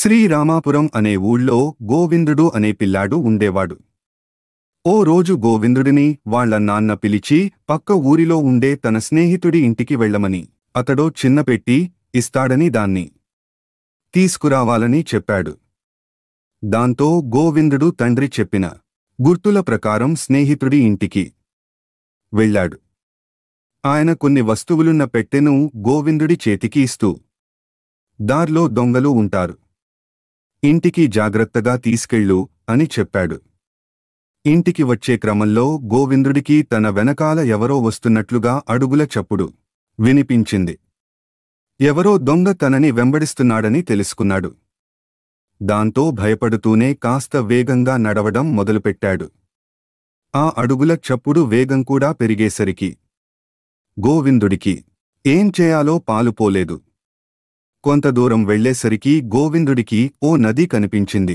శ్రీరామాపురం అనే ఊళ్ళో గోవిందుడు అనే పిల్లాడు ఉండేవాడు. ఓ రోజు గోవిందుడిని వాళ్ళ నాన్న పిలిచి పక్క ఊరిలో ఉండే తన స్నేహితుడి ఇంటికి వెళ్ళమని, అతడో చిన్న పెట్టి ఇస్తాడని దాన్ని తీసుకురావాలని చెప్పాడు. దాంతో గోవిందుడు తండ్రి చెప్పిన గుర్తుల ప్రకారం స్నేహితుడి ఇంటికి వెళ్ళాడు. ఆయన కొన్ని వస్తువులున్న పెట్టెను గోవిందుడి చేతికి ఇస్తూ, దార్లో దొంగలు ఉంటారు, ఇంటికి జాగ్రత్తగా తీసుకెళ్ళు అని చెప్పాడు. ఇంటికి వచ్చే క్రమంలో గోవిందుడికి తన వెనకాల ఎవరో వస్తున్నట్లుగా అడుగుల చప్పుడు వినిపించింది. ఎవరో దొంగ తనని వెంబడిస్తున్నాడని తెలుసుకున్నాడు. దాంతో భయపడుతూనే కాస్త వేగంగా నడవడం మొదలుపెట్టాడు. ఆ అడుగుల చప్పుడు వేగం కూడా పెరిగేసరికి గోవిందుడికి ఏం చేయాలో పాలుపోలేదు. కొంత దూరం వెళ్లేసరికి గోవిందుడికి ఓ నది కనిపించింది.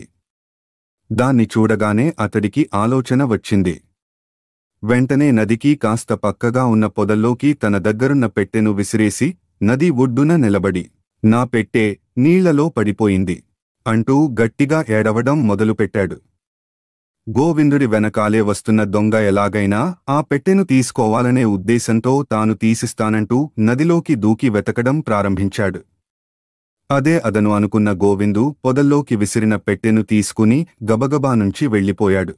దాన్ని చూడగానే అతడికి ఆలోచన వచ్చింది. వెంటనే నదికి కాస్త పక్కగా ఉన్న పొదల్లోకి తన దగ్గరున్న పెట్టెను విసిరేసి నది ఒడ్డున నిలబడి, నా పెట్టె నీళ్లలో పడిపోయింది అంటూ గట్టిగా ఏడవడం మొదలుపెట్టాడు. గోవిందుడి వెనకాలే వస్తున్న దొంగ ఎలాగైనా ఆ పెట్టెను తీసుకోవాలనే ఉద్దేశంతో తాను తీసిస్తానంటూ నదిలోకి దూకి వెతకడం ప్రారంభించాడు. అదే అదను అనుకున్న గోవిందు పొదల్లోకి విసిరిన పెట్టెను తీసుకుని గబగబా నుంచి వెళ్ళిపోయాడు.